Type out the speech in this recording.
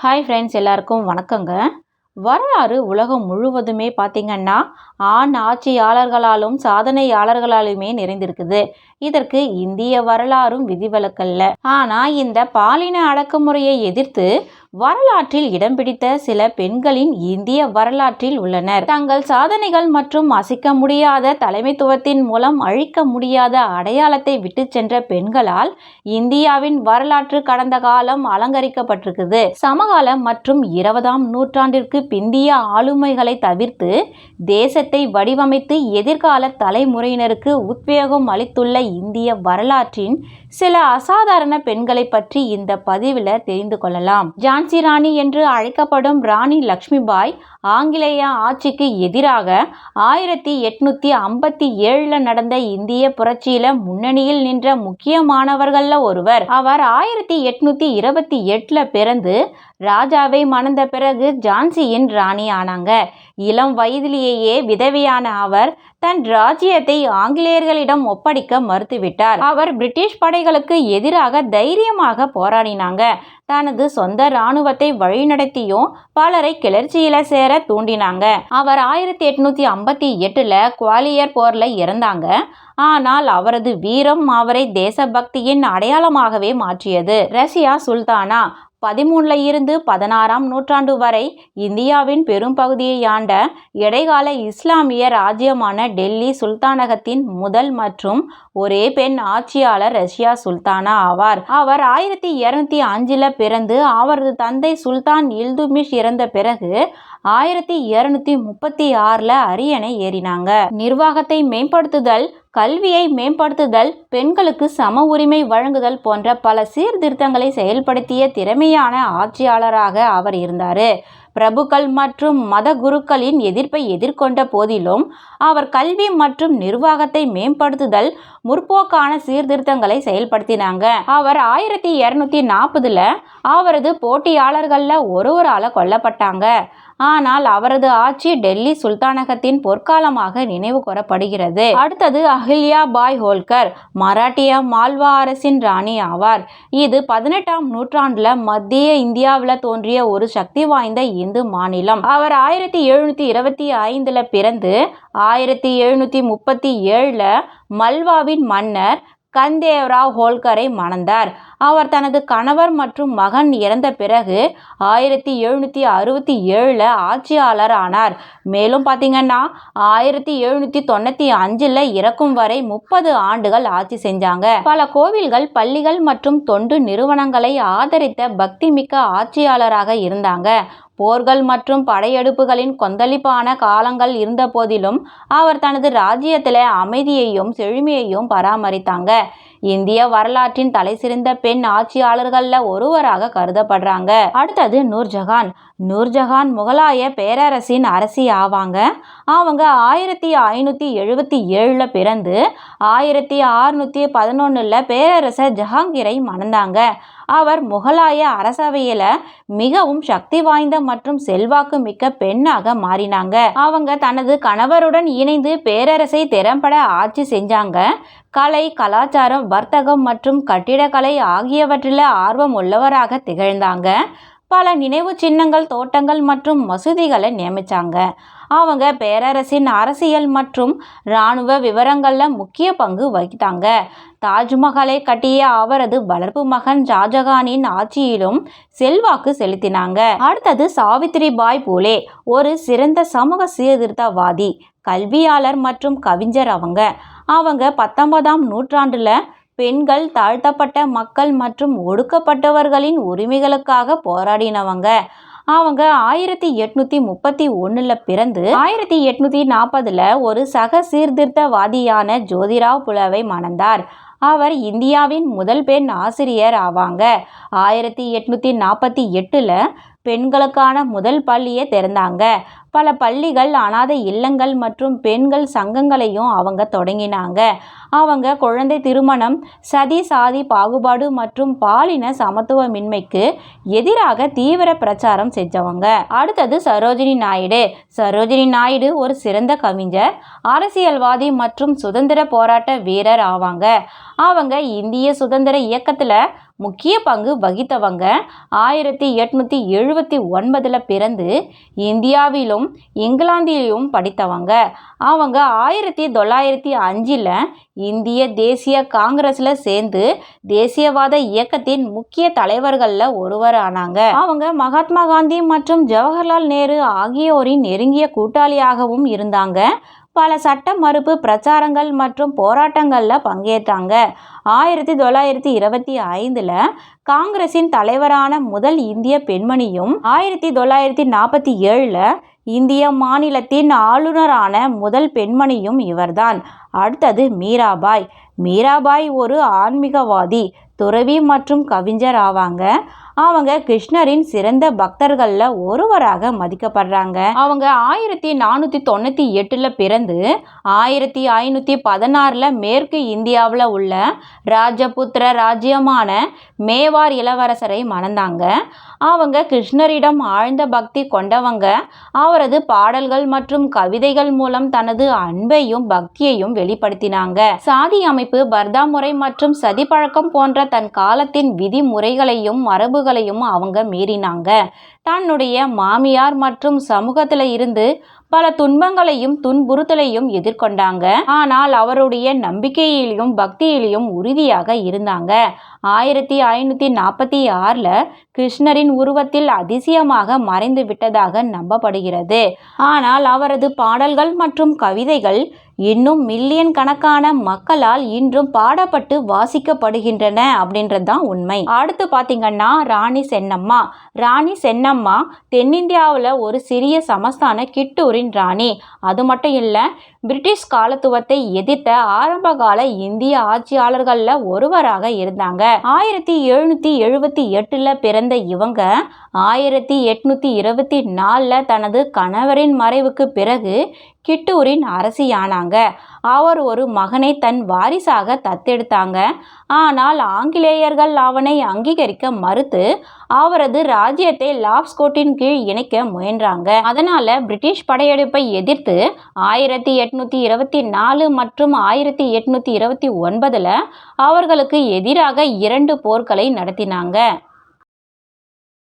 Hi friends, எல்லாருக்கும் வணக்கங்க. வரலாறு உலகம் முழுவதுமே பார்த்திங்கன்னா ஆண் ஆட்சியாளர்களாலும் சாதனையாளர்களாலுமே நிறைந்திருக்குது. இதற்கு இந்திய வரலாறும் விதிவிலக்கல்ல. ஆனால் இந்த பாலின அடக்குமுறையை எதிர்த்து வரலாற்றில் இடம் பிடித்த சில பெண்களின் இந்திய வரலாற்றில் உள்ளனர். தங்கள் சாதனைகள் மற்றும் அசைக்க முடியாத தலைமைத்துவத்தின் மூலம் அழிக்க முடியாத அடையாளத்தை விட்டு சென்ற பெண்களால் இந்தியாவின் வரலாற்று கடந்த காலம் அலங்கரிக்கப்பட்டிருக்குது. சமகாலம் மற்றும் 20ஆம் நூற்றாண்டிற்கு பிந்திய ஆளுமைகளை தவிர்த்து தேசத்தை வடிவமைத்து எதிர்கால தலைமுறையினருக்கு உத்வேகம் அளித்துள்ள இந்திய வரலாற்றின் சில அசாதாரண பெண்களை பற்றி இந்த பதிவில் தெரிந்து கொள்ளலாம். ஜான்சி ராணி என்று அழைக்கப்படும் ராணி லக்ஷ்மிபாய் ஆங்கிலேய ஆட்சிக்கு எதிராக 1857 நடந்த இந்திய புரட்சியில முன்னணியில் நின்ற முக்கியமானவர்கள்ல ஒருவர். அவர் 1828 பிறந்து ராஜாவை மணந்த பிறகு ஜான்சியின் ராணி ஆனாங்க. இளம் வயதிலேயே விதவையான அவர் தன் ராஜ்யத்தை ஆங்கிலேயர்களிடம் ஒப்படைக்க மறுத்துவிட்டார். அவர் பிரிட்டிஷ் படைகளுக்கு எதிராக தைரியமாக போராடினாங்க. தனது சொந்த இராணுவத்தை வழிநடத்தியும் பலரை கிளர்ச்சியில சேர தூண்டினாங்க. அவர் 1858 குவாலியர் போர்ல இறந்தாங்க. ஆனால் அவரது வீரம் அவரை தேசபக்தியின் அடையாளமாகவே மாற்றியது. ரஷ்யா சுல்தானா 13 இருந்து 16ஆம் நூற்றாண்டு வரை இந்தியாவின் பெரும் பகுதியை ஆண்ட இடைக்கால இஸ்லாமிய ராஜ்யமான டெல்லி சுல்தானகத்தின் முதல் மற்றும் ஒரே பெண் ஆட்சியாளர் ரஷ்யா சுல்தானா ஆவார். அவர் 1205 பிறந்து அவரது தந்தை சுல்தான் இல்துமிஷ் இறந்த பிறகு 1236 அரியணை ஏறினாங்க. நிர்வாகத்தை மேம்படுத்துதல், கல்வியை மேம்படுத்துதல், பெண்களுக்கு சம உரிமை வழங்குதல் போன்ற பல சீர்திருத்தங்களை செயல்படுத்திய திறமையான ஆட்சியாளராக அவர் இருந்தார். பிரபுக்கள் மற்றும் மத குருக்களின் எதிர்ப்பை எதிர்கொண்ட போதிலும் அவர் கல்வி மற்றும் நிர்வாகத்தை மேம்படுத்துதல், முற்போக்கான சீர்திருத்தங்களை செயல்படுத்தினாங்க. அவர் 1240 அவரது போட்டியாளர்கள்ல ஒருவரால கொல்லப்பட்டாங்க. ஆனால் அவரது ஆட்சி டெல்லி சுல்தானகத்தின் பொற்காலமாக நினைவு கூறப்படுகிறது. அடுத்தது அஹில்யா பாய் ஹோல்கர் மராட்டிய மால்வா அரசின் ராணி ஆவார். இது 18ஆம் நூற்றாண்டுல மத்திய இந்தியாவில் தோன்றிய ஒரு சக்தி வாய்ந்த இந்து மாநிலம். அவர் 1725 பிறந்து 1737 மல்வாவின் மன்னர் கந்தேவ்ராவ் ஹோல்கரை மணந்தார். அவர் தனது கணவர் மற்றும் மகன் இறந்த பிறகு 1767 ஆட்சியாளர் ஆனார். மேலும் பார்த்தீங்கன்னா 1795 இறக்கும் வரை 30 ஆண்டுகள் ஆட்சி செஞ்சாங்க. பல கோவில்கள், பள்ளிகள் மற்றும் தொண்டு நிறுவனங்களை ஆதரித்த பக்திமிக்க ஆட்சியாளராக இருந்தாங்க. போர்கள் மற்றும் படையெடுப்புகளின் கொந்தளிப்பான காலங்கள் இருந்த போதிலும் அவர் தனது ராஜ்யத்தில் அமைதியையும் செழுமையையும் பராமரித்தாங்க. இந்திய வரலாற்றின் தலைசிறந்த பெண் ஆட்சியாளர்கள்ல ஒருவராக கருதப்படுறாங்க. அடுத்தது நூர்ஜஹான். நூர்ஜஹான் முகலாய பேரரசின் அரசி ஆவாங்க. அவங்க 1577 பிறந்து 1611 பேரரசர் ஜஹாங்கீரை மணந்தாங்க. அவர் முகலாய அரசவையில மிகவும் சக்தி வாய்ந்த மற்றும் செல்வாக்கு மிக்க பெண்ணாக மாறினாங்க. அவங்க தனது கணவருடன் இணைந்து பேரரசை திறம்பட ஆட்சி செஞ்சாங்க. கலை, கலாச்சாரம், வர்த்தகம் மற்றும் கட்டிடக்கலை ஆகியவற்றில் ஆர்வம் உள்ளவராக திகழ்ந்தாங்க. பல நினைவு சின்னங்கள், தோட்டங்கள் மற்றும் மசூதிகளை நியமிச்சாங்க. அவங்க பேரரசின் அரசியல் மற்றும் இராணுவ விவரங்களில் முக்கிய பங்கு வகித்தாங்க. தாஜ்மஹாலை கட்டிய அவரது வளர்ப்பு மகன் ஷாஜகானின் ஆட்சியிலும் செல்வாக்கு செலுத்தினாங்க. அடுத்தது சாவித்ரிபாய் பூலே, ஒரு சிறந்த சமூக சீர்திருத்தவாதி, கல்வியாளர் மற்றும் கவிஞர். அவங்க 19ஆம் நூற்றாண்டுல பெண்கள், தாழ்த்தப்பட்ட மக்கள் மற்றும் ஒடுக்கப்பட்டவர்களின் உரிமைகளுக்காக போராடினவங்க. அவங்க 1831 பிறந்து 1840 ஒரு சக சீர்திருத்தவாதியான ஜோதிராவ் புலேவை மணந்தார். அவர் இந்தியாவின் முதல் பெண் ஆசிரியர் ஆவாங்க. 1848 பெண்களுக்கான முதல் பள்ளியை திறந்தாங்க. பல பள்ளிகள், அனாதை இல்லங்கள் மற்றும் பெண்கள் சங்கங்களையும் அவங்க தொடங்கினாங்க. அவங்க குழந்தை திருமணம், சதி, சாதி பாகுபாடு மற்றும் பாலின சமத்துவமின்மைக்கு எதிராக தீவிர பிரச்சாரம் செஞ்சவங்க. அடுத்தது சரோஜினி நாயுடு. சரோஜினி நாயுடு ஒரு சிறந்த கவிஞர், அரசியல்வாதி மற்றும் சுதந்திர போராட்ட வீரர் ஆவாங்க. அவங்க இந்திய சுதந்திர இயக்கத்தில் முக்கிய பங்கு வகித்தவங்க. 1879 பிறந்து இந்தியாவிலும் இங்கிலாந்திலும் படித்தவங்க. அவங்க 1905 இந்திய தேசிய காங்கிரஸ்ல சேர்ந்து தேசியவாத இயக்கத்தின் முக்கிய தலைவர்கள்ல ஒருவர் ஆனாங்க. அவங்க மகாத்மா காந்தி மற்றும் ஜவஹர்லால் நேரு ஆகியோரின் நெருங்கிய கூட்டாளியாகவும் இருந்தாங்க. பல சட்ட மறுப்பு பிரச்சாரங்கள் மற்றும் போராட்டங்கள்ல பங்கேற்றாங்க. 1925 காங்கிரசின் தலைவரான முதல் இந்திய பெண்மணியும் 1947 இந்திய மாநிலத்தின் ஆளுநரான முதல் பெண்மணியும் இவர்தான். அடுத்தது மீராபாய். மீராபாய் ஒரு ஆன்மீகவாதி, துறவி மற்றும் கவிஞர் ஆவாங்க. அவங்க கிருஷ்ணரின் சிறந்த பக்தர்கள்ல ஒருவராக மதிக்கப்படுறாங்க. அவங்க 1498 பிறந்து 1516 மேற்கு இந்தியாவில் உள்ள ராஜபுத்திர ராஜ்யமான மேவார் இளவரசரை மணந்தாங்க. அவங்க கிருஷ்ணரிடம் ஆழ்ந்த பக்தி கொண்டவங்க. அவரது பாடல்கள் மற்றும் கவிதைகள் மூலம் தனது அன்பையும் பக்தியையும் வெளிப்படுத்தினாங்க. சாதி அமைப்பு, பர்தா முறை மற்றும் சதி பழக்கம் போன்ற தன் காலத்தின் விதிமுறைகளையும் மரபுகளையும் அவங்க மீறினாங்க. தன்னுடைய மாமியார் மற்றும் சமூகத்தில இருந்து பல துன்பங்களையும் துன்புறுத்தலையும் எதிர்கொண்டாங்க. ஆனால் அவருடைய நம்பிக்கையிலும் பக்தியிலும் உறுதியாக இருந்தாங்க. 1546 கிருஷ்ணரின் உருவத்தில் அதிசயமாக மறைந்து விட்டதாக நம்பப்படுகிறது. ஆனால் அவரது பாடல்கள் மற்றும் கவிதைகள் இன்னும் மில்லியன் கணக்கான மக்களால் இன்றும் பாடப்பட்டு வாசிக்கப்படுகின்றன அப்படின்றது தான் உண்மை. அடுத்து பார்த்தீங்கன்னா ராணி சென்னம்மா. ராணி சென்னம்மா தென்னிந்தியாவில் ஒரு சிறிய சமஸ்தான கிட்டூரின் ராணி. அது மட்டும் இல்லை, பிரிட்டிஷ் காலத்துவத்தை எதிர்த்த ஆரம்பகால இந்திய ஆட்சியாளர்களில் ஒருவராக இருந்தாங்க. 1778 பிறந்த இவங்க 1824 தனது கணவரின் மறைவுக்கு பிறகு கிட்டூரின் அரசியானாங்க. அவர் ஒரு மகனை தன் வாரிசாக தத்தெடுத்தாங்க. ஆனால் ஆங்கிலேயர்கள் அவனை அங்கீகரிக்க மறுத்து அவரது ராஜ்யத்தை லாப்ஸ்கோட்டின் கீழ் இணைக்க முயன்றாங்க. அதனால பிரிட்டிஷ் படையெடுப்பை எதிர்த்து 1824 மற்றும் 1829 அவர்களுக்கு எதிராக 2 போர்களை நடத்தினாங்க.